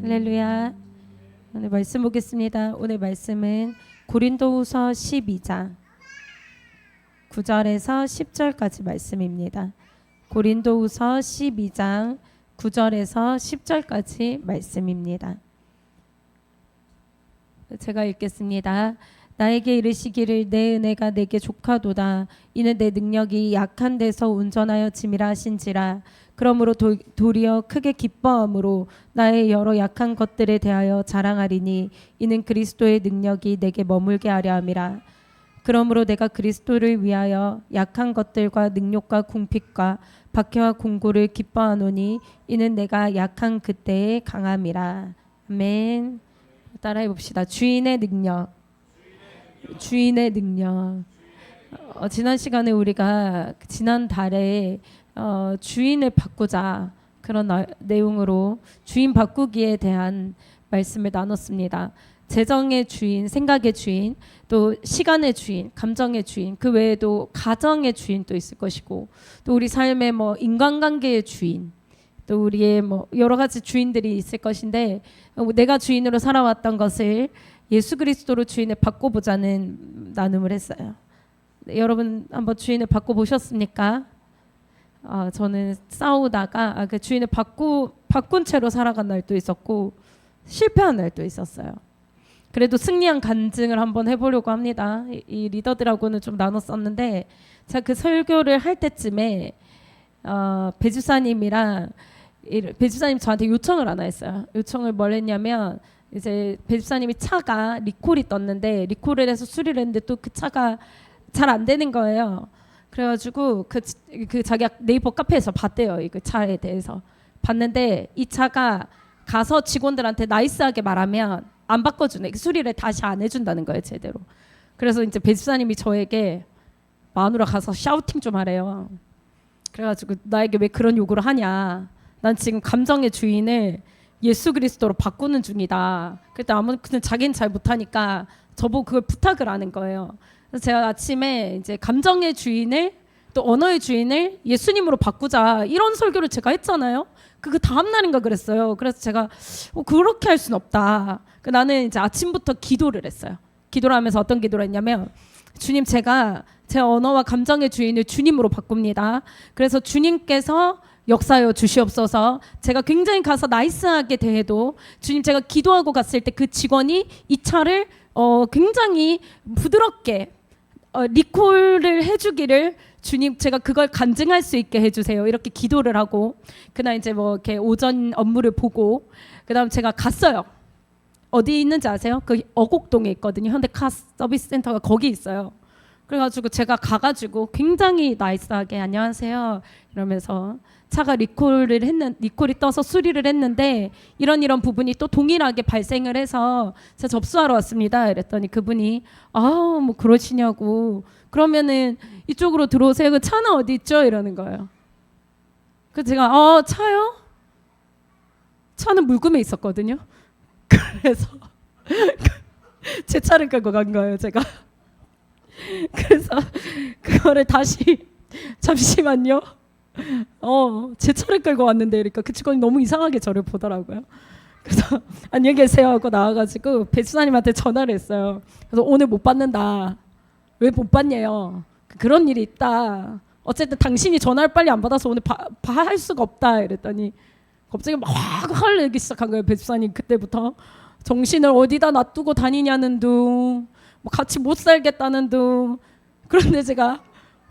할렐루야. 오늘 말씀 보겠습니다. 오늘 말씀은 고린도후서 12장 9절에서 10절까지 말씀입니다. 고린도후서 12장 9절에서 10절까지 말씀입니다. 제가 읽겠습니다. 나에게 이르시기를 내 은혜가 내게 족하도다. 이는 내 능력이 약한 데서 온전하여 짐이라 하신지라. 그러므로 도리어 크게 기뻐함으로 나의 여러 약한 것들에 대하여 자랑하리니 이는 그리스도의 능력이 내게 머물게 하려 함이라. 그러므로 내가 그리스도를 위하여 약한 것들과 능욕과 궁핍과 박해와 공고를 기뻐하노니 이는 내가 약한 그때의 강함이라. 아멘. 따라해 봅시다. 주인의 능력. 주인의 능력. 지난 시간에 우리가 지난 달에 주인을 바꾸자 그런 내용으로 주인 바꾸기에 대한 말씀을 나눴습니다. 재정의 주인, 생각의 주인, 또 시간의 주인, 감정의 주인, 그 외에도 가정의 주인도 있을 것이고, 또 우리 삶의 인간관계의 주인, 또 우리의 여러 가지 주인들이 있을 것인데, 내가 주인으로 살아왔던 것을 예수 그리스도로 주인을 바꿔보자는 나눔을 했어요. 여러분 한번 주인을 바꿔보셨습니까? 저는 싸우다가 그 주인을 바꾼 채로 살아간 날도 있었고 실패한 날도 있었어요. 그래도 승리한 간증을 한번 해보려고 합니다. 이 리더들하고는 좀 나눴었는데, 제가 그 설교를 할 때쯤에 배주사님이랑 배주사님 저한테 요청을 하나 했어요. 요청을 뭘 했냐면, 이제 배주사님이 차가 리콜이 떴는데 리콜을 해서 수리를 했는데 또 그 차가 잘 안 되는 거예요. 그래가지고 그 자기가 네이버 카페에서 봤대요. 이 차에 대해서 봤는데, 이 차가 가서 직원들한테 나이스하게 말하면 안 바꿔주네. 수리를 다시 안 해준다는 거예요, 제대로. 그래서 이제 배주사님이 저에게 마누라 가서 샤우팅 좀 하래요. 그래가지고 나에게 왜 그런 요구를 하냐. 난 지금 감정의 주인을 예수 그리스도로 바꾸는 중이다. 그때 아무튼 자기는 잘 못하니까 저보고 그걸 부탁을 하는 거예요. 그래서 제가 아침에 이제 감정의 주인을 또 언어의 주인을 예수님으로 바꾸자 이런 설교를 제가 했잖아요. 그 다음 날인가 그랬어요. 그래서 제가 그렇게 할 수는 없다. 나는 이제 아침부터 기도를 했어요. 기도를 하면서 어떤 기도를 했냐면, 주님, 제가 제 언어와 감정의 주인을 주님으로 바꿉니다. 그래서 주님께서 역사하여 주시옵소서. 제가 굉장히 가서 나이스하게 대해도 주님, 제가 기도하고 갔을 때 그 직원이 이 차를 굉장히 부드럽게 리콜을 해주기를 주님, 제가 그걸 간증할 수 있게 해주세요. 이렇게 기도를 하고, 그날 이제 이렇게 오전 업무를 보고, 그다음 제가 갔어요. 어디 있는지 아세요? 그 어곡동에 있거든요. 현대카 서비스 센터가 거기 있어요. 그래가지고 제가 가가지고 굉장히 나이스하게 안녕하세요 이러면서 차가 리콜이 떠서 수리를 했는데 이런 부분이 또 동일하게 발생을 해서 제가 접수하러 왔습니다. 이랬더니 그분이 뭐 그러시냐고, 그러면은 이쪽으로 들어오세요. 그 차는 어디 있죠? 이러는 거예요. 그래서 제가 차요? 차는 물금에 있었거든요. 그래서 제 차를 끌고 간 거예요, 제가. 그래서 그거를 다시 잠시만요. 제 차를 끌고 왔는데, 그러니까 그 직원이 너무 이상하게 저를 보더라고요. 그래서 안녕히 계세요 하고 나와가지고 배수사님한테 전화를 했어요. 그래서 오늘 못 받는다. 왜 못 받냐요? 그런 일이 있다. 어쨌든 당신이 전화를 빨리 안 받아서 오늘 할 수가 없다. 이랬더니 갑자기 막 화를 내기 시작한 거예요. 배수사님 그때부터 정신을 어디다 놔두고 다니냐는 둥, 같이 못 살겠다는 둥. 그런데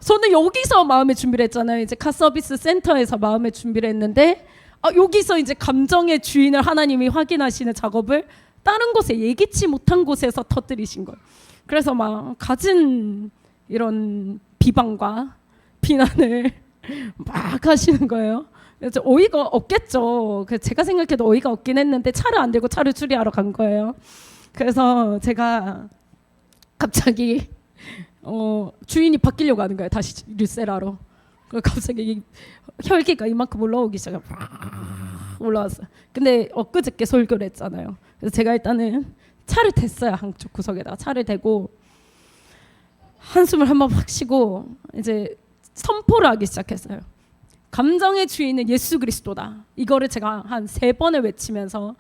저는 여기서 마음의 준비를 했잖아요. 이제 카서비스 센터에서 마음의 준비를 했는데, 여기서 이제 감정의 주인을 하나님이 확인하시는 작업을 다른 곳에 예기치 못한 곳에서 터뜨리신 거예요. 그래서 막 가진 이런 비방과 비난을 막 하시는 거예요. 그래서 어이가 없겠죠. 제가 생각해도 어이가 없긴 했는데 차를 안 들고 차를 수리하러 간 거예요. 그래서 제가 갑자기 주인이 바뀌려고 하는 거예요. 다시 류세라로. 갑자기 혈기가 이만큼 올라오기 시작해요. 올라왔어요. 근데 엊그저께 설교를 했잖아요. 그래서 제가 일단은 차를 댔어요. 한쪽 구석에다가 차를 대고 한숨을 한번 확 쉬고 이제 선포를 하기 시작했어요. 감정의 주인은 예수 그리스도다. 이거를 제가 한 3번을 외치면서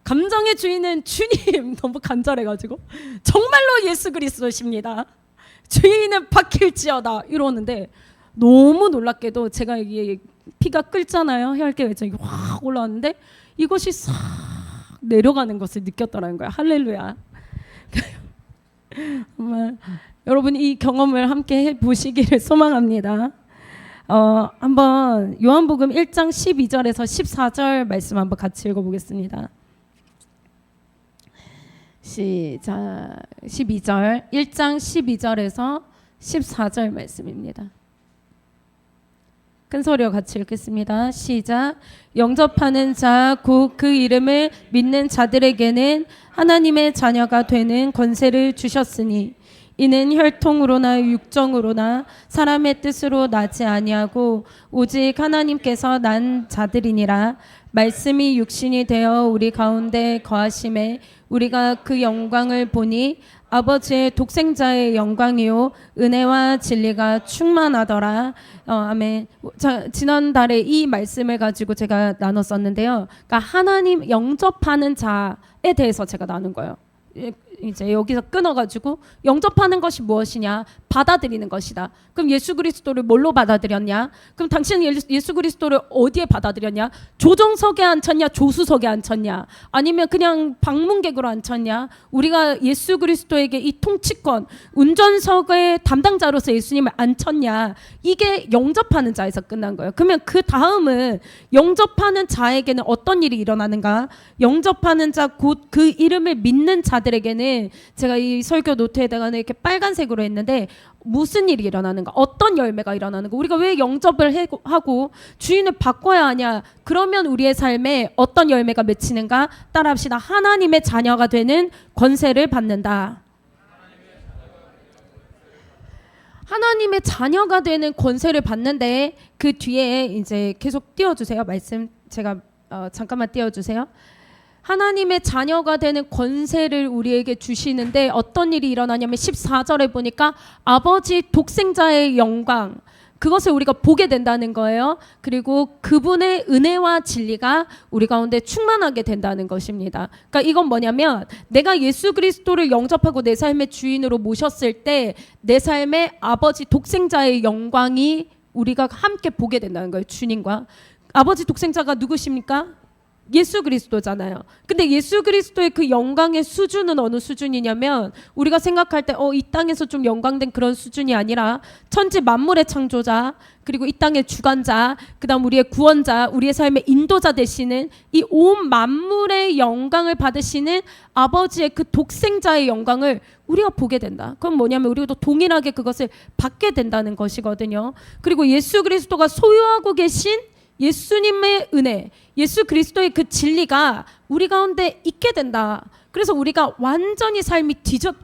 감정의 주인은 주님. 너무 간절해가지고 정말로 예수 그리스도십니다. 주인은 박힐지어다 이러는데 너무 놀랍게도 제가 이게 피가 끓잖아요. 혈기 외정이 확 올라왔는데 이것이 싹 내려가는 것을 느꼈더라는 거예요. 할렐루야. 정말 여러분 이 경험을 함께 해보시기를 소망합니다. 한번 요한복음 1장 12절에서 14절 말씀 한번 같이 읽어보겠습니다. 시작. 12절 1장 12절에서 14절 말씀입니다. 큰 소리로 같이 읽겠습니다. 시작. 영접하는 자 곧 그 이름을 믿는 자들에게는 하나님의 자녀가 되는 권세를 주셨으니 이는 혈통으로나 육정으로나 사람의 뜻으로 나지 아니하고 오직 하나님께서 난 자들이니라. 말씀이 육신이 되어 우리 가운데 거하심에 우리가 그 영광을 보니 아버지의 독생자의 영광이요 은혜와 진리가 충만하더라. 아멘. 자, 지난달에 이 말씀을 가지고 제가 나눴었는데요. 그러니까 하나님 영접하는 자에 대해서 제가 나눈 거예요. 이제 여기서 끊어가지고 영접하는 것이 무엇이냐? 받아들이는 것이다. 그럼 예수 그리스도를 뭘로 받아들였냐? 그럼 당신은 예수 그리스도를 어디에 받아들였냐? 조정석에 앉혔냐? 조수석에 앉혔냐? 아니면 그냥 방문객으로 앉혔냐? 우리가 예수 그리스도에게 이 통치권, 운전석의 담당자로서 예수님을 앉혔냐? 이게 영접하는 자에서 끝난 거예요. 그러면 그 다음은 영접하는 자에게는 어떤 일이 일어나는가? 영접하는 자 곧 그 이름을 믿는 자들에게는 제가 이 설교 노트에다가는 이렇게 빨간색으로 했는데 무슨 일이 일어나는가? 어떤 열매가 일어나는가? 우리가 왜 영접을 하고 주인을 바꿔야 하냐? 그러면 우리의 삶에 어떤 열매가 맺히는가? 따라합시다. 하나님의 자녀가 되는 권세를 받는다. 하나님의 자녀가 되는 권세를 받는데 그 뒤에 이제 계속 띄워주세요. 말씀 제가 잠깐만 띄워주세요. 하나님의 자녀가 되는 권세를 우리에게 주시는데 어떤 일이 일어나냐면 14절에 보니까 아버지 독생자의 영광 그것을 우리가 보게 된다는 거예요. 그리고 그분의 은혜와 진리가 우리 가운데 충만하게 된다는 것입니다. 그러니까 이건 뭐냐면 내가 예수 그리스도를 영접하고 내 삶의 주인으로 모셨을 때 내 삶에 아버지 독생자의 영광이 우리가 함께 보게 된다는 거예요. 주님과. 아버지 독생자가 누구십니까? 예수 그리스도잖아요. 근데 예수 그리스도의 그 영광의 수준은 어느 수준이냐면 우리가 생각할 때 이 땅에서 좀 영광된 그런 수준이 아니라 천지 만물의 창조자 그리고 이 땅의 주관자 그다음 우리의 구원자 우리의 삶의 인도자 되시는 이 온 만물의 영광을 받으시는 아버지의 그 독생자의 영광을 우리가 보게 된다. 그럼 뭐냐면 우리도 동일하게 그것을 받게 된다는 것이거든요. 그리고 예수 그리스도가 소유하고 계신 예수님의 은혜, 예수 그리스도의 그 진리가 우리 가운데 있게 된다. 그래서 우리가 완전히 삶이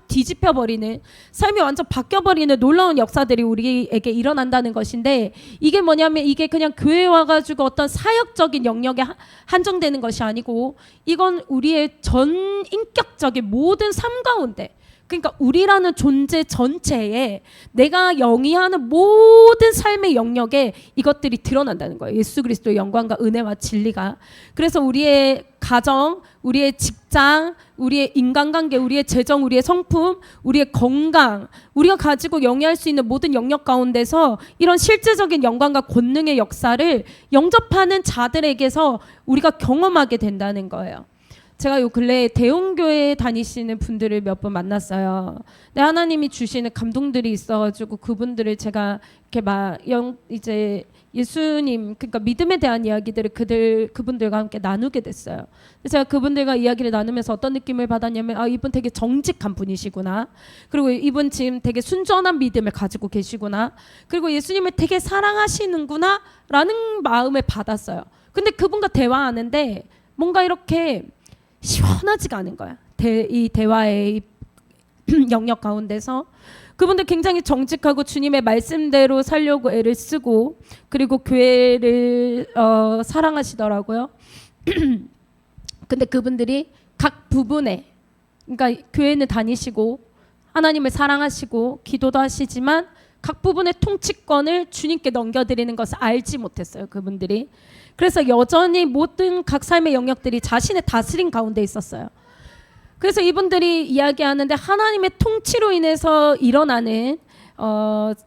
뒤집혀버리는, 삶이 완전 바뀌어버리는 놀라운 역사들이 우리에게 일어난다는 것인데 이게 뭐냐면 이게 그냥 교회에 와가지고 어떤 사역적인 영역에 한정되는 것이 아니고 이건 우리의 전 인격적인 모든 삶 가운데 그러니까 우리라는 존재 전체에 내가 영위하는 모든 삶의 영역에 이것들이 드러난다는 거예요. 예수 그리스도의 영광과 은혜와 진리가. 그래서 우리의 가정, 우리의 직장, 우리의 인간관계, 우리의 재정, 우리의 성품, 우리의 건강, 우리가 가지고 영위할 수 있는 모든 영역 가운데서 이런 실제적인 영광과 권능의 역사를 영접하는 자들에게서 우리가 경험하게 된다는 거예요. 제가 요 근래에 대형교회에 다니시는 분들을 몇 번 만났어요. 근데 하나님이 주시는 감동들이 있어가지고 그분들을 제가 이렇게 이제 예수님 그러니까 믿음에 대한 이야기들을 그분들과 함께 나누게 됐어요. 제가 그분들과 이야기를 나누면서 어떤 느낌을 받았냐면 이분 되게 정직한 분이시구나. 그리고 이분 지금 되게 순전한 믿음을 가지고 계시구나. 그리고 예수님을 되게 사랑하시는구나 라는 마음을 받았어요. 근데 그분과 대화하는데 뭔가 이렇게 시원하지가 않은 거야. 이 대화의 영역 가운데서 그분들 굉장히 정직하고 주님의 말씀대로 살려고 애를 쓰고 그리고 교회를 사랑하시더라고요. 근데 그분들이 각 부분에 그러니까 교회는 다니시고 하나님을 사랑하시고 기도도 하시지만 각 부분의 통치권을 주님께 넘겨드리는 것을 알지 못했어요. 그분들이. 그래서 여전히 모든 각 삶의 영역들이 자신의 다스림 가운데 있었어요. 그래서 이분들이 이야기하는데 하나님의 통치로 인해서 일어나는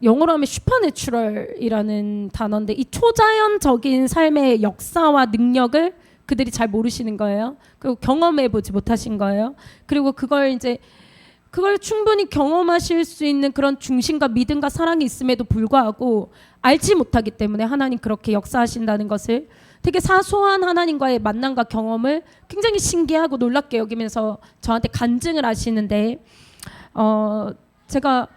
영어로 하면 슈퍼내추럴이라는 단어인데 이 초자연적인 삶의 역사와 능력을 그들이 잘 모르시는 거예요. 그리고 경험해 보지 못하신 거예요. 그리고 그걸 충분히 경험하실 수 있는 그런 중심과 믿음과 사랑이 있음에도 불구하고 알지 못하기 때문에 하나님 그렇게 역사하신다는 것을 되게 사소한 하나님과의 만남과 경험을 굉장히 신기하고 놀랍게 여기면서 저한테 간증을 하시는데 제가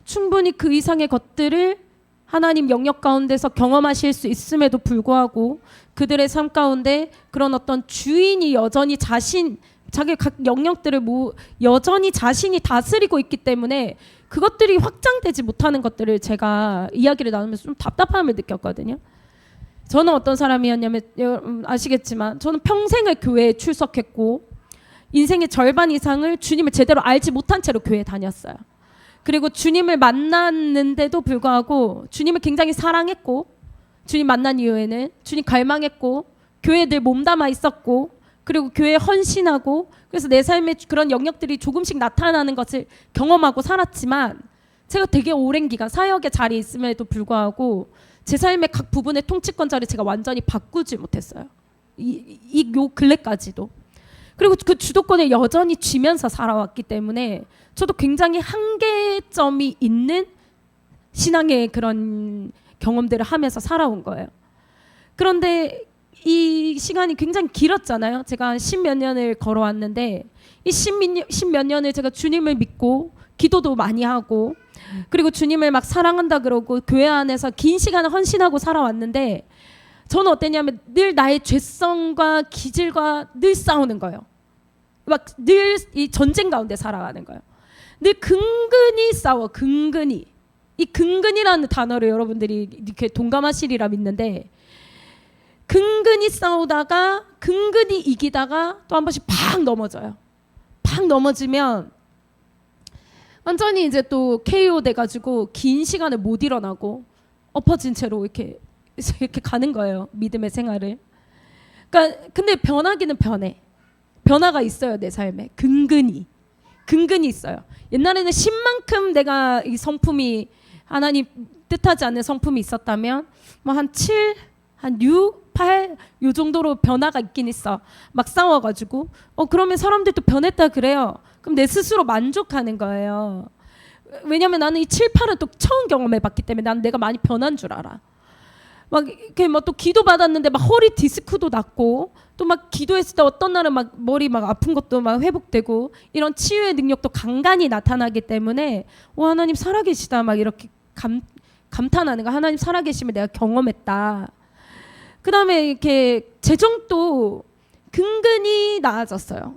충분히 그 이상의 것들을 하나님 영역 가운데서 경험하실 수 있음에도 불구하고 그들의 삶 가운데 그런 어떤 주인이 여전히 자기 각 영역들을 여전히 자신이 다스리고 있기 때문에 그것들이 확장되지 못하는 것들을 제가 이야기를 나누면서 좀 답답함을 느꼈거든요. 저는 어떤 사람이었냐면 아시겠지만 저는 평생을 교회에 출석했고 인생의 절반 이상을 주님을 제대로 알지 못한 채로 교회에 다녔어요. 그리고 주님을 만났는데도 불구하고 주님을 굉장히 사랑했고 주님 만난 이후에는 주님 갈망했고 교회에 늘 몸담아 있었고 그리고 교회에 헌신하고 그래서 내 삶에 그런 영역들이 조금씩 나타나는 것을 경험하고 살았지만 제가 되게 오랜 기간 사역의 자리에 있음에도 불구하고 제 삶의 각 부분의 통치권자를 제가 완전히 바꾸지 못했어요. 요 근래까지도. 그리고 그 주도권을 여전히 쥐면서 살아왔기 때문에 저도 굉장히 한계점이 있는 신앙의 그런 경험들을 하면서 살아온 거예요. 그런데 이 시간이 굉장히 길었잖아요. 제가 한 10몇 년을 걸어왔는데 이 10몇 년을 제가 주님을 믿고 기도도 많이 하고 그리고 주님을 막 사랑한다 그러고 교회 안에서 긴 시간을 헌신하고 살아왔는데 저는 어땠냐면 늘 나의 죄성과 기질과 늘 싸우는 거예요. 막 늘 이 전쟁 가운데 살아가는 거예요. 늘 근근히 싸워. 근근히. 이 근근이라는 단어를 여러분들이 이렇게 동감하시리라 믿는데 근근히 싸우다가 근근히 이기다가 또 한 번씩 팍 넘어져요. 팍 넘어지면 완전히 이제 또 KO 돼가지고 긴 시간을 못 일어나고 엎어진 채로 이렇게 가는 거예요. 믿음의 생활을. 그러니까 근데 변하기는 변해. 변화가 있어요. 내 삶에. 근근히 있어요. 옛날에는 10만큼 내가 이 성품이 하나님 뜻하지 않는 성품이 있었다면 뭐 한 7, 한 6, 8 요 정도로 변화가 있긴 있어. 막 싸워가지고 그러면 사람들도 변했다 그래요. 그럼 내 스스로 만족하는 거예요. 왜냐면 나는 이 7, 8은 또 처음 경험해봤기 때문에 난 내가 많이 변한 줄 알아. 막 이렇게 뭐 또 기도 받았는데 막 허리 디스크도 났고 또 막 기도했을 때 어떤 날은 막 머리 막 아픈 것도 막 회복되고 이런 치유의 능력도 간간히 나타나기 때문에 하나님 살아계시다 막 이렇게 감탄하는 거. 하나님 살아계심을 내가 경험했다. 그 다음에 이렇게 재정도 근근히 나아졌어요.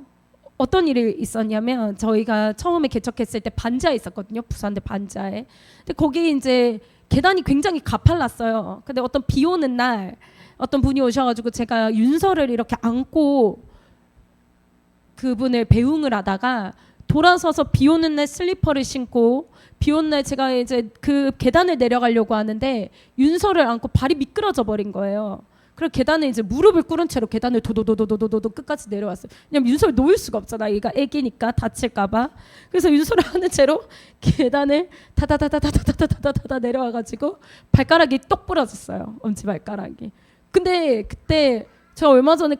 어떤 일이 있었냐면 저희가 처음에 개척했을 때 반지하에 있었거든요. 부산대 반지하에. 근데 거기 이제 계단이 굉장히 가팔랐어요. 근데 어떤 비 오는 날 어떤 분이 오셔가지고 제가 윤서를 이렇게 안고 그분을 배웅을 하다가 돌아서서 비 오는 날 슬리퍼를 신고 비 오는 날 제가 이제 그 계단을 내려가려고 하는데 윤서를 안고 발이 미끄러져 버린 거예요. 그리고 계단에 이제 무릎을 꿇은 채로 계단을 도도도도도도도 끝까지 내려왔어요. 왜냐면 윤서를 놓을 수가 없잖아. 얘가 애기니까 다칠까봐. 그래서 윤서를 하는 채로 계단을 다다다다다다다다다 내려와가지고 발가락이 똑 부러졌어요. 엄지발가락이. 근데 그때 제가 얼마 전에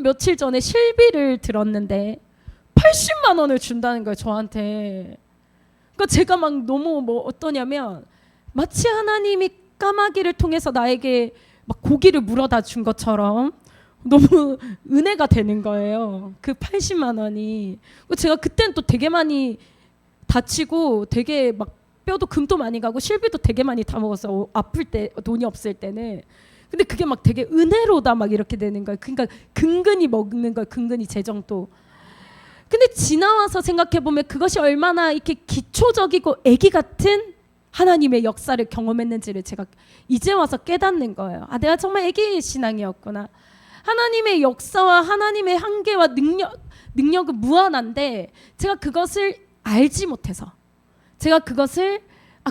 며칠 전에 실비를 들었는데 80만 원을 준다는 거예요. 저한테. 그러니까 제가 막 너무 어떠냐면 마치 하나님이 까마귀를 통해서 나에게 막 고기를 물어다 준 것처럼 너무 은혜가 되는 거예요. 그 80만 원이. 제가 그때는 또 되게 많이 다치고 되게 막 뼈도 금도 많이 가고 실비도 되게 많이 다 먹었어. 아플 때 돈이 없을 때는. 근데 그게 막 되게 은혜로다 막 이렇게 되는 거예요. 그러니까 근근히 먹는 거예요. 근근히 재정도. 근데 지나와서 생각해 보면 그것이 얼마나 이렇게 기초적이고 애기 같은 하나님의 역사를 경험했는지를 제가 이제 와서 깨닫는 거예요. 내가 정말 애기 신앙이었구나. 하나님의 역사와 하나님의 한계와 능력은 무한한데 제가 그것을 알지 못해서 제가 그것을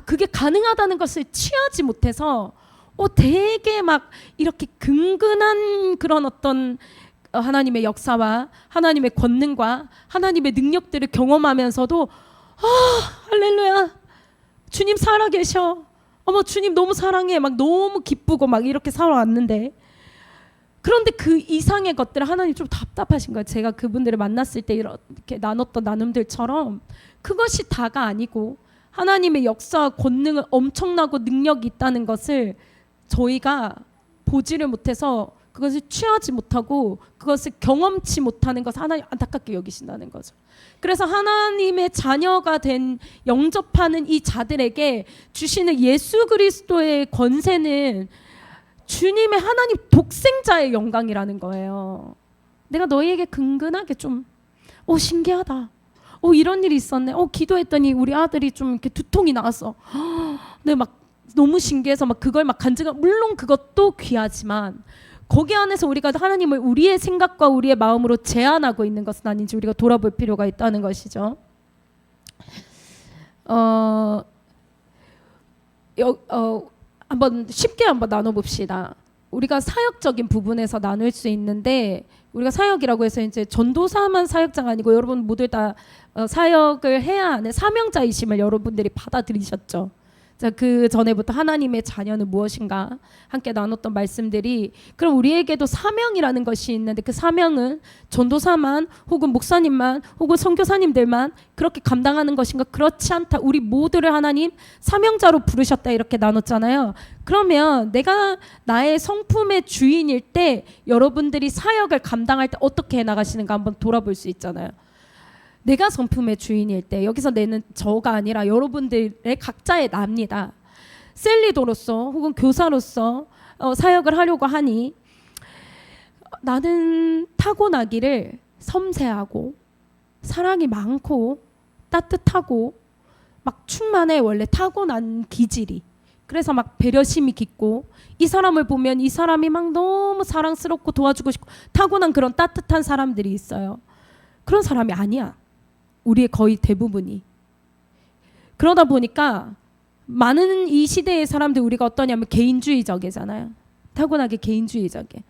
그게 가능하다는 것을 취하지 못해서 되게 막 이렇게 근근한 그런 어떤 하나님의 역사와 하나님의 권능과 하나님의 능력들을 경험하면서도 할렐루야, 주님 살아계셔, 어머 주님 너무 사랑해, 막 너무 기쁘고 막 이렇게 살아왔는데, 그런데 그 이상의 것들을 하나님 좀 답답하신 거예요. 제가 그분들을 만났을 때 이렇게 나눴던 나눔들처럼 그것이 다가 아니고 하나님의 역사와 권능은 엄청나고 능력이 있다는 것을 저희가 보지를 못해서 그것을 취하지 못하고 그것을 경험치 못하는 것을 하나님 안타깝게 여기신다는 거죠. 그래서 하나님의 자녀가 된 영접하는 이 자들에게 주시는 예수 그리스도의 권세는 주님의 하나님 독생자의 영광이라는 거예요. 내가 너희에게 근근하게 좀 신기하다, 이런 일이 있었네, 기도했더니 우리 아들이 좀 이렇게 두통이 나왔어, 네, 막 너무 신기해서 막 그걸 막 간증하고, 물론 그것도 귀하지만 거기 안에서 우리가 하나님을 우리의 생각과 우리의 마음으로 제한하고 있는 것은 아닌지 우리가 돌아볼 필요가 있다는 것이죠. 한번 쉽게 한번 나눠봅시다. 우리가 사역적인 부분에서 나눌 수 있는데, 우리가 사역이라고 해서 이제 전도사만 사역자가 아니고 여러분 모두 다 사역을 해야 하는 사명자이심을 여러분들이 받아들이셨죠. 자, 그 전에부터 하나님의 자녀는 무엇인가 함께 나눴던 말씀들이, 그럼 우리에게도 사명이라는 것이 있는데 그 사명은 전도사만 혹은 목사님만 혹은 선교사님들만 그렇게 감당하는 것인가? 그렇지 않다. 우리 모두를 하나님 사명자로 부르셨다, 이렇게 나눴잖아요. 그러면 내가 나의 성품의 주인일 때 여러분들이 사역을 감당할 때 어떻게 해나가시는가 한번 돌아볼 수 있잖아요. 내가 성품의 주인일 때, 여기서 내는 저가 아니라 여러분들의 각자의 나입니다. 셀리도로서 혹은 교사로서 사역을 하려고 하니 나는 타고나기를 섬세하고 사랑이 많고 따뜻하고 막 충만해, 원래 타고난 기질이. 그래서 막 배려심이 깊고, 이 사람을 보면 이 사람이 막 너무 사랑스럽고 도와주고 싶고 타고난 그런 따뜻한 사람들이 있어요. 그런 사람이 아니야, 우리의 거의 대부분이. 그러다 보니까 많은 이 시대의 사람들, 우리가 어떠냐면 개인주의적이잖아요. 타고나게 개인주의적이에요.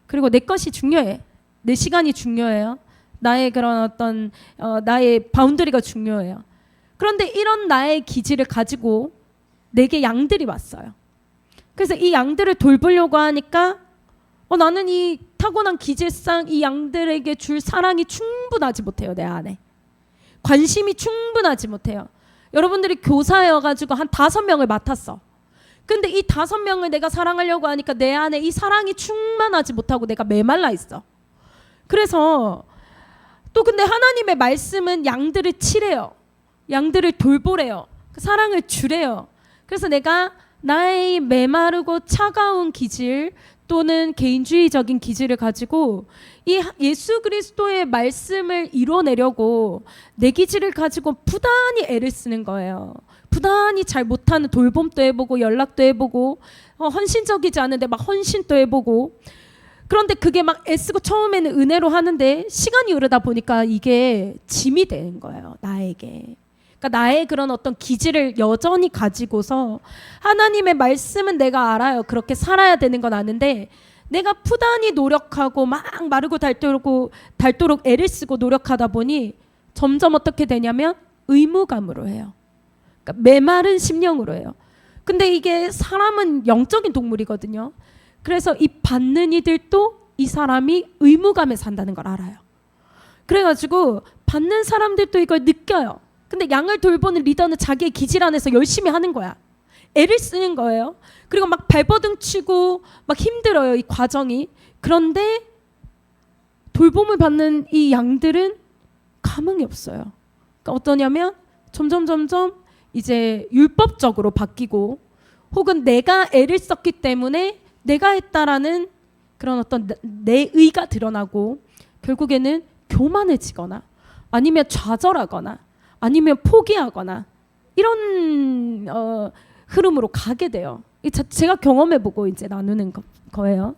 그리고 내 것이 중요해, 내 시간이 중요해요, 나의 그런 어떤 나의 바운더리가 중요해요. 그런데 이런 나의 기질을 가지고 내게 양들이 왔어요. 그래서 이 양들을 돌보려고 하니까 나는 이 타고난 기질상 이 양들에게 줄 사랑이 충분하지 못해요. 내 안에 관심이 충분하지 못해요. 여러분들이 교사여가지고 한 5명을 맡았어. 근데 이 5명을 내가 사랑하려고 하니까 내 안에 이 사랑이 충만하지 못하고 내가 메말라 있어. 그래서 또 근데 하나님의 말씀은 양들을 치래요, 양들을 돌보래요, 사랑을 주래요. 그래서 내가 나의 메마르고 차가운 기질 또는 개인주의적인 기질을 가지고 이 예수 그리스도의 말씀을 이뤄내려고 내 기질을 가지고 부단히 애를 쓰는 거예요. 부단히 잘 못하는 돌봄도 해보고 연락도 해보고 헌신적이지 않은데 막 헌신도 해보고. 그런데 그게 막 애쓰고 처음에는 은혜로 하는데 시간이 흐르다 보니까 이게 짐이 되는 거예요, 나에게. 그러니까 나의 그런 어떤 기질을 여전히 가지고서 하나님의 말씀은 내가 알아요, 그렇게 살아야 되는 건 아는데 내가 부단히 노력하고 막 마르고 닳도록 애를 쓰고 노력하다 보니 점점 어떻게 되냐면 의무감으로 해요. 그러니까 메마른 심령으로 해요. 근데 이게 사람은 영적인 동물이거든요. 그래서 이 받는 이들도 이 사람이 의무감에 산다는 걸 알아요. 그래가지고 받는 사람들도 이걸 느껴요. 근데 양을 돌보는 리더는 자기의 기질 안에서 열심히 하는 거야. 애를 쓰는 거예요. 그리고 막 발버둥 치고 막 힘들어요, 이 과정이. 그런데 돌봄을 받는 이 양들은 감흥이 없어요. 그러니까 어떠냐면 점점 이제 율법적으로 바뀌고, 혹은 내가 애를 썼기 때문에 내가 했다라는 그런 어떤 내 의가 드러나고, 결국에는 교만해지거나 아니면 좌절하거나 아니면 포기하거나 이런 흐름으로 가게 돼요. 제가 경험해보고 이제 나누는 거예요.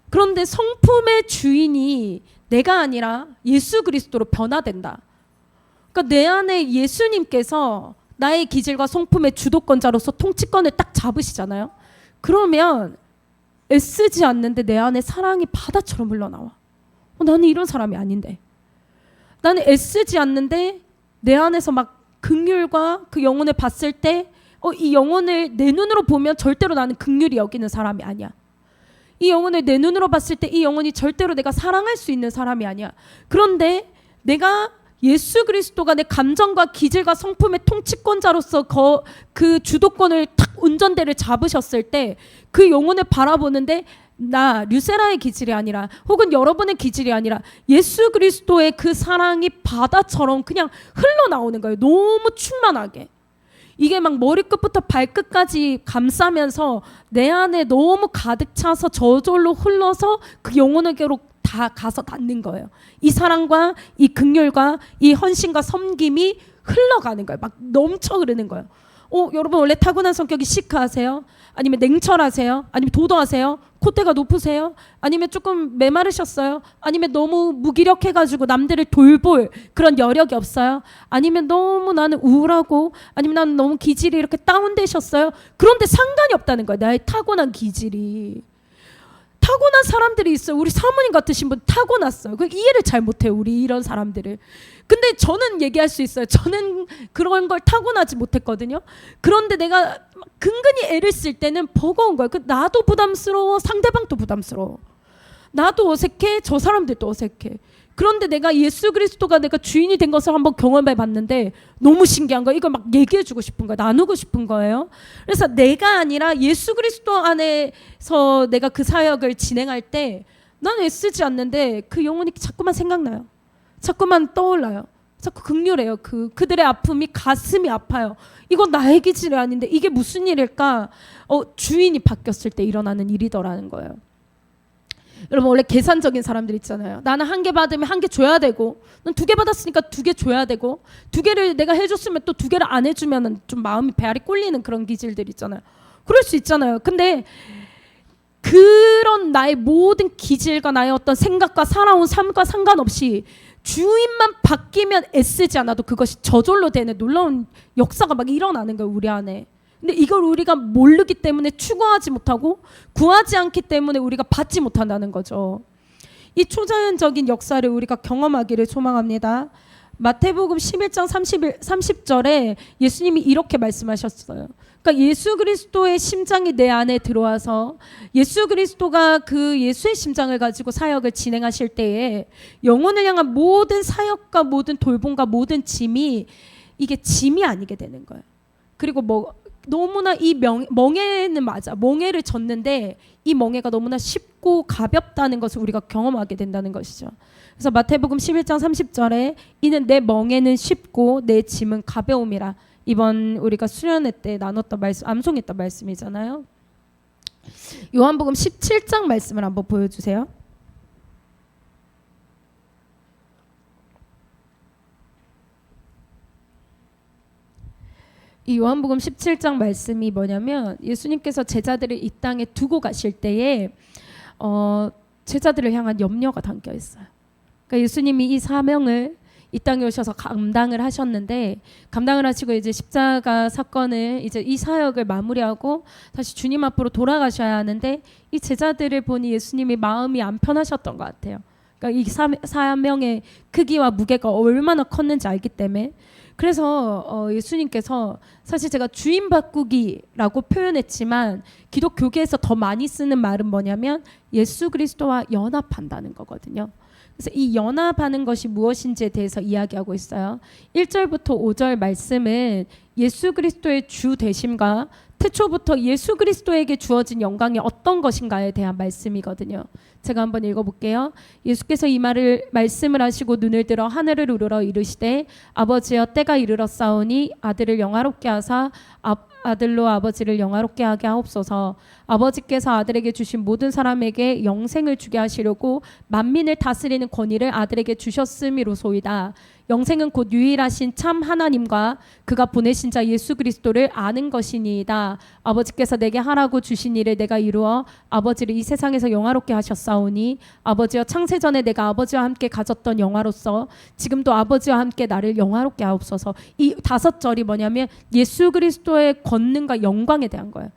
그런데 성품의 주인이 내가 아니라 예수 그리스도로 변화된다. 그러니까 내 안에 예수님께서 나의 기질과 성품의 주도권자로서 통치권을 딱 잡으시잖아요. 그러면 애쓰지 않는데 내 안에 사랑이 바다처럼 흘러나와. 나는 이런 사람이 아닌데. 나는 애쓰지 않는데 내 안에서 막 긍휼과 그 영혼을 봤을 때 이 영혼을 내 눈으로 보면 절대로 나는 긍휼히 여기는 사람이 아니야. 이 영혼을 내 눈으로 봤을 때 이 영혼이 절대로 내가 사랑할 수 있는 사람이 아니야. 그런데 내가 예수 그리스도가 내 감정과 기질과 성품의 통치권자로서 그 주도권을 탁 운전대를 잡으셨을 때 그 영혼을 바라보는데 나 류세라의 기질이 아니라 혹은 여러분의 기질이 아니라 예수 그리스도의 그 사랑이 바다처럼 그냥 흘러나오는 거예요. 너무 충만하게. 이게 막 머리끝부터 발끝까지 감싸면서 내 안에 너무 가득 차서 저절로 흘러서 그 영혼에게로 다 가서 닿는 거예요. 이 사랑과 이 긍휼과 이 헌신과 섬김이 흘러가는 거예요. 막 넘쳐 흐르는 거예요. 여러분 원래 타고난 성격이 시크하세요? 아니면 냉철하세요? 아니면 도도하세요? 콧대가 높으세요? 아니면 조금 메마르셨어요? 아니면 너무 무기력해가지고 남들을 돌볼 그런 여력이 없어요? 아니면 너무 나는 우울하고 아니면 나는 너무 기질이 이렇게 다운되셨어요? 그런데 상관이 없다는 거예요. 나의 타고난 기질이. 타고난 사람들이 있어요. 우리 사모님 같으신 분 타고났어요. 그 이해를 잘 못해요. 우리 이런 사람들을. 근데 저는 얘기할 수 있어요. 저는 그런 걸 타고나지 못했거든요. 그런데 내가 근근히 애를 쓸 때는 버거운 거예요. 나도 부담스러워. 상대방도 부담스러워. 나도 어색해. 저 사람들도 어색해. 그런데 내가 예수 그리스도가 내가 주인이 된 것을 한번 경험해 봤는데 너무 신기한 거예요. 이걸 막 얘기해 주고 싶은 거예요. 나누고 싶은 거예요. 그래서 내가 아니라 예수 그리스도 안에서 내가 그 사역을 진행할 때 난 애쓰지 않는데 그 영혼이 자꾸만 생각나요. 자꾸만 떠올라요. 자꾸 긍휼해요. 그들의 아픔이 가슴이 아파요. 이건 나의 기질이 아닌데 이게 무슨 일일까? 주인이 바뀌었을 때 일어나는 일이더라는 거예요. 여러분 원래 계산적인 사람들 있잖아요. 나는 1개 받으면 1개 줘야 되고 난 2개 받았으니까 2개 줘야 되고 2개를 내가 해줬으면 또 2개를 안 해주면 좀 마음이 배알이 꼴리는 그런 기질들 있잖아요. 그럴 수 있잖아요. 근데 그런 나의 모든 기질과 나의 어떤 생각과 살아온 삶과 상관없이 주인만 바뀌면 애쓰지 않아도 그것이 저절로 되는 놀라운 역사가 막 일어나는 거예요. 우리 안에. 근데 이걸 우리가 모르기 때문에 추구하지 못하고 구하지 않기 때문에 우리가 받지 못한다는 거죠. 이 초자연적인 역사를 우리가 경험하기를 소망합니다. 마태복음 11장 30절에 예수님이 이렇게 말씀하셨어요. 그러니까 예수 그리스도의 심장이 내 안에 들어와서 예수 그리스도가 그 예수의 심장을 가지고 사역을 진행하실 때에 영혼을 향한 모든 사역과 모든 돌봄과 모든 짐이 이게 짐이 아니게 되는 거예요. 그리고 너무나 이 멍에는 맞아. 멍에를 졌는데 이 멍에가 너무나 쉽고 가볍다는 것을 우리가 경험하게 된다는 것이죠. 그래서 마태복음 11장 30절에 이는 내 멍에는 쉽고 내 짐은 가벼움이라. 이번 우리가 수련회 때 나눴던 말씀, 암송했던 말씀이잖아요. 요한복음 17장 말씀을 한번 보여주세요. 이 요한복음 17장 말씀이 뭐냐면 예수님께서 제자들을 이 땅에 두고 가실 때에 제자들을 향한 염려가 담겨 있어요. 그러니까 예수님이 이 사명을 이 땅에 오셔서 감당을 하셨는데 감당을 하시고 이제 십자가 사건을 이제 이 사역을 마무리하고 다시 주님 앞으로 돌아가셔야 하는데 이 제자들을 보니 예수님이 마음이 안 편하셨던 것 같아요. 그러니까 이 사명의 크기와 무게가 얼마나 컸는지 알기 때문에 그래서 예수님께서 사실 제가 주인 바꾸기라고 표현했지만 기독교계에서 더 많이 쓰는 말은 뭐냐면 예수 그리스도와 연합한다는 거거든요. 그래서 이 연합하는 것이 무엇인지에 대해서 이야기하고 있어요. 1절부터 5절 말씀은 예수 그리스도의 주 되심과 태초부터 예수 그리스도에게 주어진 영광이 어떤 것인가에 대한 말씀이거든요. 제가 한번 읽어볼게요. 예수께서 이 말씀을 하시고 눈을 들어 하늘을 우러러 이르시되 아버지여 때가 이르렀사오니 아들을 영화롭게 하사 아들로 아버지를 영화롭게 하게 하옵소서. 아버지께서 아들에게 주신 모든 사람에게 영생을 주게 하시려고 만민을 다스리는 권위를 아들에게 주셨음이로소이다. 영생은 곧 유일하신 참 하나님과 그가 보내신 자 예수 그리스도를 아는 것이니이다. 아버지께서 내게 하라고 주신 일을 내가 이루어 아버지를 이 세상에서 영화롭게 하셨사오니 아버지여 창세전에 내가 아버지와 함께 가졌던 영화로서 지금도 아버지와 함께 나를 영화롭게 하옵소서. 이 5절이 뭐냐면 예수 그리스도의 권능과 영광에 대한 거예요.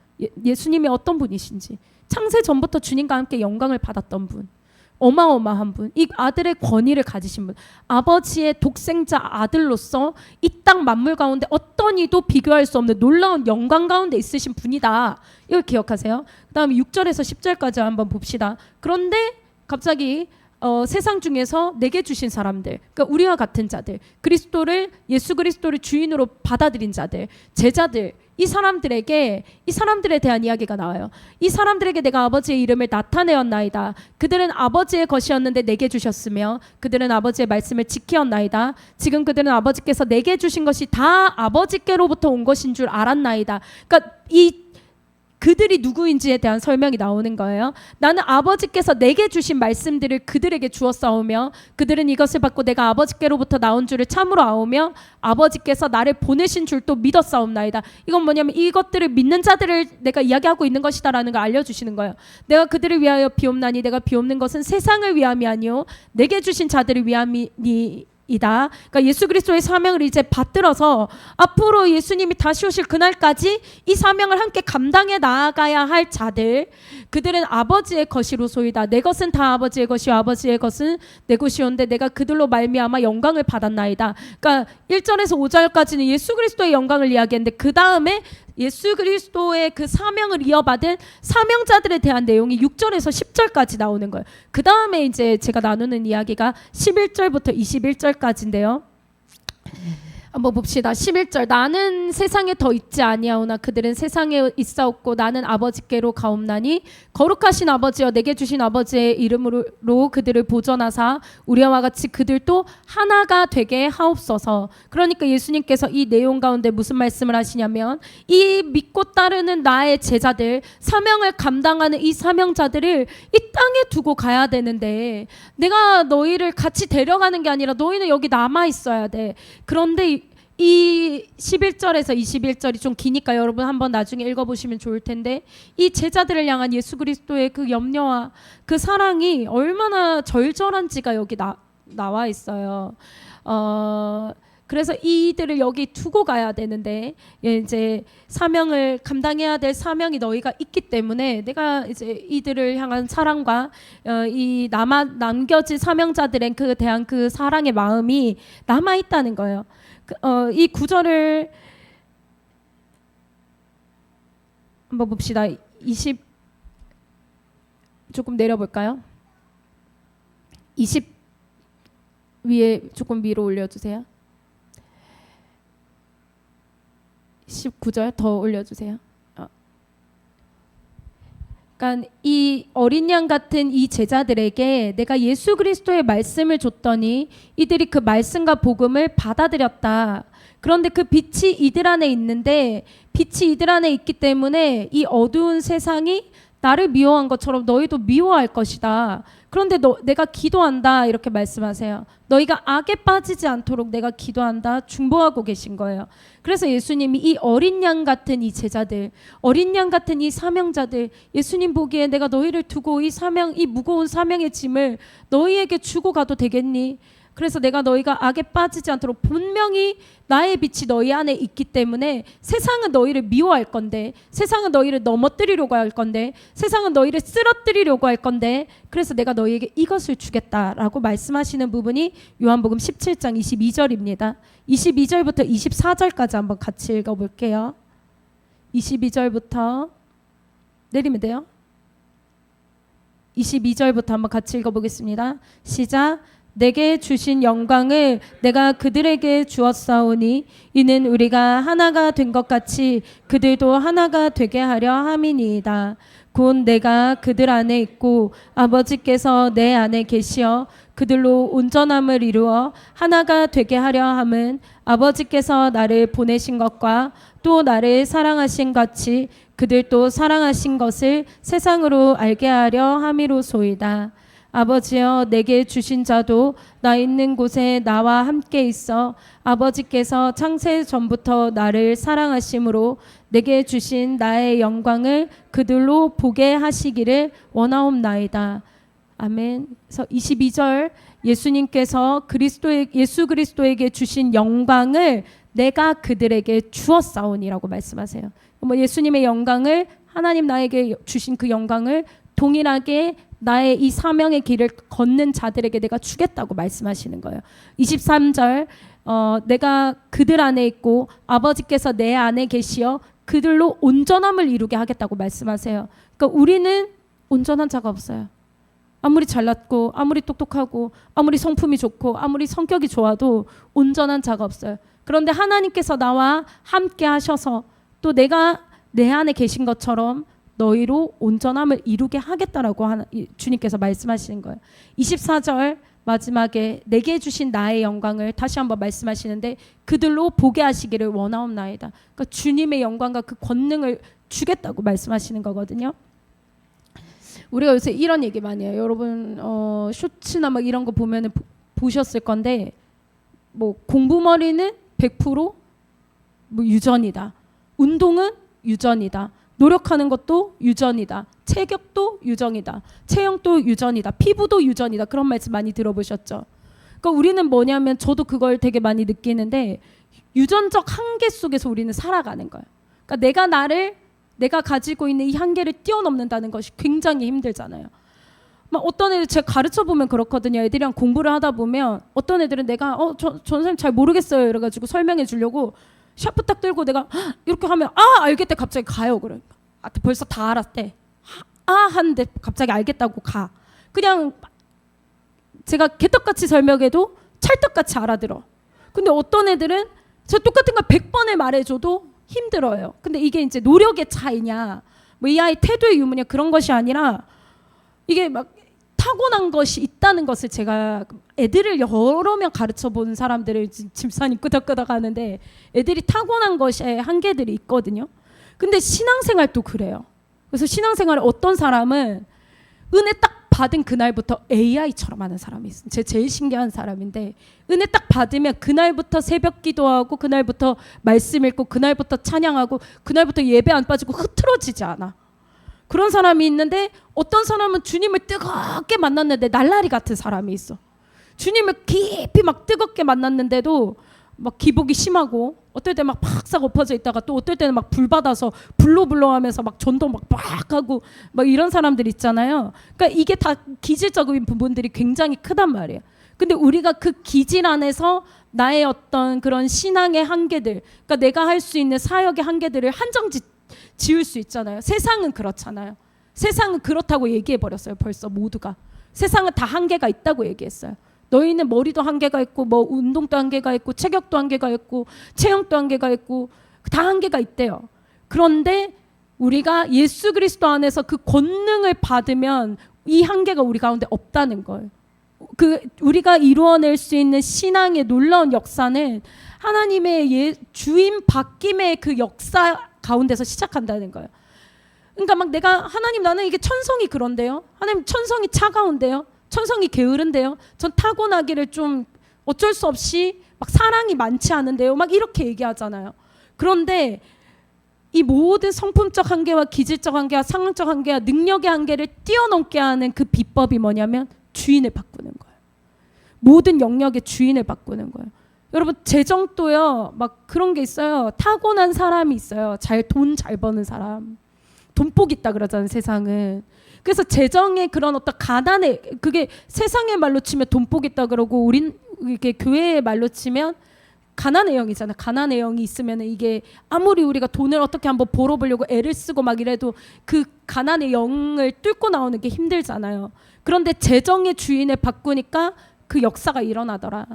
예수님이 어떤 분이신지, 창세전부터 주님과 함께 영광을 받았던 분, 어마어마한 분, 이 아들의 권위를 가지신 분, 아버지의 독생자 아들로서 이 땅 만물 가운데 어떤 이도 비교할 수 없는 놀라운 영광 가운데 있으신 분이다. 이걸 기억하세요. 그 다음에 6절에서 10절까지 한번 봅시다. 그런데 갑자기 세상 중에서 내게 주신 사람들, 그러니까 우리와 같은 자들, 예수 그리스도를 주인으로 받아들인 자들, 제자들, 이 사람들에 대한 이야기가 나와요. 이 사람들에게 내가 아버지의 이름을 나타내었나이다. 그들은 아버지의 것이었는데 내게 주셨으며 그들은 아버지의 말씀을 지키었나이다. 지금 그들은 아버지께서 내게 주신 것이 다 아버지께로부터 온 것인 줄 알았나이다. 그러니까 그들이 누구인지에 대한 설명이 나오는 거예요. 나는 아버지께서 내게 주신 말씀들을 그들에게 주었사오며 그들은 이것을 받고 내가 아버지께로부터 나온 줄을 참으로 아오며 아버지께서 나를 보내신 줄도 믿었사옵나이다. 이건 뭐냐면 이것들을 믿는 자들을 내가 이야기하고 있는 것이다라는 걸 알려주시는 거예요. 내가 그들을 위하여 비옵나니 내가 비옵는 것은 세상을 위함이 아니요 내게 주신 자들을 위함이니 이다. 그러니까 예수 그리스도의 사명을 이제 받들어서 앞으로 예수님이 다시 오실 그날까지 이 사명을 함께 감당해 나아가야 할 자들, 그들은 아버지의 것이로소이다. 내 것은 다 아버지의 것이요 아버지의 것은 내 것이온데 내가 그들로 말미암아 영광을 받았나이다. 그러니까 1절에서 5절까지는 예수 그리스도의 영광을 이야기했는데 그 다음에 예수 그리스도의 그 사명을 이어받은 사명자들에 대한 내용이 6절에서 10절까지 나오는 거예요. 그 다음에 이제 제가 나누는 이야기가 11절부터 21절까지인데요. 한번 봅시다. 11절. 나는 세상에 더 있지 아니하오나 그들은 세상에 있사옵고 나는 아버지께로 가옵나니 거룩하신 아버지여 내게 주신 아버지의 이름으로 그들을 보전하사 우리와 같이 그들도 하나가 되게 하옵소서. 그러니까 예수님께서 이 내용 가운데 무슨 말씀을 하시냐면 이 믿고 따르는 나의 제자들, 사명을 감당하는 이 사명자들을 이 땅에 두고 가야 되는데 내가 너희를 같이 데려가는 게 아니라 너희는 여기 남아 있어야 돼. 그런데 이 11절에서 21절이 좀 기니까 여러분 한번 나중에 읽어보시면 좋을 텐데 이 제자들을 향한 예수 그리스도의 그 염려와 그 사랑이 얼마나 절절한지가 여기 나와 있어요. 그래서 이들을 여기 두고 가야 되는데 이제 사명을 감당해야 될 사명이 너희가 있기 때문에 내가 이제 이들을 향한 사랑과 이 남겨진 사명자들에 대한 그 사랑의 마음이 남아 있다는 거예요. 이 구절을 한번 봅시다. 20 조금 내려볼까요? 20 위에 조금 위로 올려주세요. 19절 더 올려주세요. 그러니까 이 어린 양 같은 이 제자들에게 내가 예수 그리스도의 말씀을 줬더니 이들이 그 말씀과 복음을 받아들였다. 그런데 그 빛이 이들 안에 있는데 빛이 이들 안에 있기 때문에 이 어두운 세상이 나를 미워한 것처럼 너희도 미워할 것이다. 그런데 내가 기도한다 이렇게 말씀하세요. 너희가 악에 빠지지 않도록 내가 기도한다 중보하고 계신 거예요. 그래서 예수님이 이 어린 양 같은 이 제자들, 어린 양 같은 이 사명자들, 예수님 보기에 내가 너희를 두고 이 무거운 사명의 짐을 너희에게 주고 가도 되겠니? 그래서 내가 너희가 악에 빠지지 않도록 분명히 나의 빛이 너희 안에 있기 때문에 세상은 너희를 미워할 건데, 세상은 너희를 넘어뜨리려고 할 건데, 세상은 너희를 쓰러뜨리려고 할 건데, 그래서 내가 너희에게 이것을 주겠다라고 말씀하시는 부분이 요한복음 17장 22절입니다. 22절부터 24절까지 한번 같이 읽어볼게요. 22절부터 내리면 돼요. 22절부터 한번 같이 읽어보겠습니다. 시작. 내게 주신 영광을 내가 그들에게 주었사오니 이는 우리가 하나가 된 것 같이 그들도 하나가 되게 하려 함이니이다. 곧 내가 그들 안에 있고 아버지께서 내 안에 계시어 그들로 온전함을 이루어 하나가 되게 하려 함은 아버지께서 나를 보내신 것과 또 나를 사랑하신 같이 그들도 사랑하신 것을 세상으로 알게 하려 함이로소이다. 아버지여, 내게 주신 자도 나 있는 곳에 나와 함께 있어 아버지께서 창세 전부터 나를 사랑하심으로 내게 주신 나의 영광을 그들로 보게 하시기를 원하옵나이다. 아멘. 그래서 22절, 예수님께서 예수 그리스도에게 주신 영광을 내가 그들에게 주었사오니라고 말씀하세요. 예수님의 영광을, 하나님 나에게 주신 그 영광을 동일하게 나의 이 사명의 길을 걷는 자들에게 내가 주겠다고 말씀하시는 거예요. 23절, 내가 그들 안에 있고 아버지께서 내 안에 계시어 그들로 온전함을 이루게 하겠다고 말씀하세요. 그러니까 우리는 온전한 자가 없어요. 아무리 잘났고 아무리 똑똑하고 아무리 성품이 좋고 아무리 성격이 좋아도 온전한 자가 없어요. 그런데 하나님께서 나와 함께 하셔서 또 내가 내 안에 계신 것처럼 너희로 온전함을 이루게 하겠다라고 주님께서 말씀하시는 거예요. 24절 마지막에 내게 주신 나의 영광을 다시 한번 말씀하시는데 그들로 보게 하시기를 원하옵나이다. 그러니까 주님의 영광과 그 권능을 주겠다고 말씀하시는 거거든요. 우리가 요새 이런 얘기 많이 해요. 여러분 쇼츠나 막 이런 거 보면은 보셨을 건데 뭐 공부머리는 100% 뭐 유전이다. 운동은 유전이다. 노력하는 것도 유전이다. 체격도 유전이다. 체형도 유전이다. 피부도 유전이다. 그런 말씀 많이 들어보셨죠? 그러니까 우리는 뭐냐면 저도 그걸 되게 많이 느끼는데 유전적 한계 속에서 우리는 살아가는 거예요. 그러니까 내가 가지고 있는 이 한계를 뛰어넘는다는 것이 굉장히 힘들잖아요. 막 어떤 애들 제가 가르쳐 보면 그렇거든요. 애들이랑 공부를 하다 보면 어떤 애들은 내가 저 선생님 잘 모르겠어요 이래가지고 설명해 주려고 샤프 딱 들고 내가 이렇게 하면 알겠대 갑자기 가요. 그러니까 벌써 다 알았대. 하는데 갑자기 알겠다고 가. 그냥 제가 개떡같이 설명해도 찰떡같이 알아들어. 근데 어떤 애들은 저 똑같은 걸 100번을 말해줘도 힘들어요. 근데 이게 이제 노력의 차이냐 뭐 이 아이 태도의 유무냐 그런 것이 아니라 이게 막 타고난 것이 있다는 것을 제가 애들을 여러 명 가르쳐 본 사람들을 집사님 끄덕끄덕 하는데 애들이 타고난 것에 한계들이 있거든요. 근데 신앙생활도 그래요. 그래서 신앙생활에 어떤 사람은 은혜 딱 받은 그날부터 AI처럼 하는 사람이 있어요. 제일 신기한 사람인데 은혜 딱 받으면 그날부터 새벽 기도하고 그날부터 말씀 읽고 그날부터 찬양하고 그날부터 예배 안 빠지고 흐트러지지 않아. 그런 사람이 있는데 어떤 사람은 주님을 뜨겁게 만났는데 날라리 같은 사람이 있어. 주님을 깊이 막 뜨겁게 만났는데도 막 기복이 심하고 어떨 때 막 팍싹 엎어져 있다가 또 어떨 때는 막 불 받아서 불로불로 하면서 막 전도 막 하고 막 이런 사람들 있잖아요. 그러니까 이게 다 기질적인 부분들이 굉장히 크단 말이에요. 근데 우리가 그 기질 안에서 나의 어떤 그런 신앙의 한계들, 그러니까 내가 할 수 있는 사역의 한계들을 지울 수 있잖아요. 세상은 그렇잖아요. 세상은 그렇다고 얘기해버렸어요. 벌써 모두가. 세상은 다 한계가 있다고 얘기했어요. 너희는 머리도 한계가 있고 뭐 운동도 한계가 있고 체격도 한계가 있고 체형도 한계가 있고 다 한계가 있대요. 그런데 우리가 예수 그리스도 안에서 그 권능을 받으면 이 한계가 우리 가운데 없다는 거예요. 우리가 이루어낼 수 있는 신앙의 놀라운 역사는 하나님의 주임 바뀜의 그 역사 가운데서 시작한다는 거예요. 그러니까 막 내가 하나님 나는 이게 천성이 그런데요. 하나님 천성이 차가운데요. 천성이 게으른데요. 전 타고나기를 좀 어쩔 수 없이 막 사랑이 많지 않은데요. 막 이렇게 얘기하잖아요. 그런데 이 모든 성품적 한계와 기질적 한계와 상황적 한계와 능력의 한계를 뛰어넘게 하는 그 비법이 뭐냐면 주인을 바꾸는 거예요. 모든 영역의 주인을 바꾸는 거예요. 여러분 재정도요. 막 그런 게 있어요. 타고난 사람이 있어요. 돈 잘 버는 사람. 돈복 있다 그러잖아요. 세상은. 그래서 재정의 그런 어떤 가난의 그게 세상의 말로 치면 돈복 있다 그러고 우린 이게 교회의 말로 치면 가난의 영이잖아. 가난의 영이 있으면 이게 아무리 우리가 돈을 어떻게 한번 벌어보려고 애를 쓰고 막 이래도 그 가난의 영을 뚫고 나오는 게 힘들잖아요. 그런데 재정의 주인을 바꾸니까 그 역사가 일어나더라.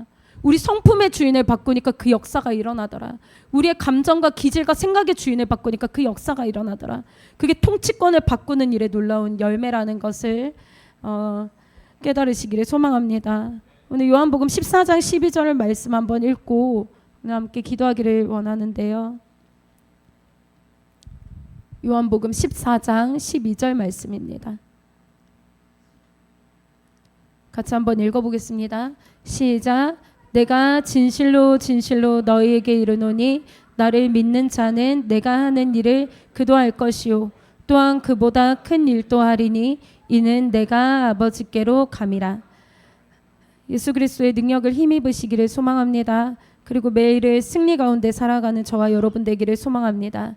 우리 성품의 주인을 바꾸니까 그 역사가 일어나더라. 우리의 감정과 기질과 생각의 주인을 바꾸니까 그 역사가 일어나더라. 그게 통치권을 바꾸는 일의 놀라운 열매라는 것을 깨달으시기를 소망합니다. 오늘 요한복음 14장 12절 말씀 한번 읽고 함께 기도하기를 원하는데요. 요한복음 14장 12절 말씀입니다. 같이 한번 읽어보겠습니다. 시작. 내가 진실로 진실로 너희에게 이르노니 나를 믿는 자는 내가 하는 일을 그도 할 것이요 또한 그보다 큰 일도 하리니 이는 내가 아버지께로 감이라. 예수 그리스도의 능력을 힘입으시기를 소망합니다. 그리고 매일을 승리 가운데 살아가는 저와 여러분 되기를 소망합니다.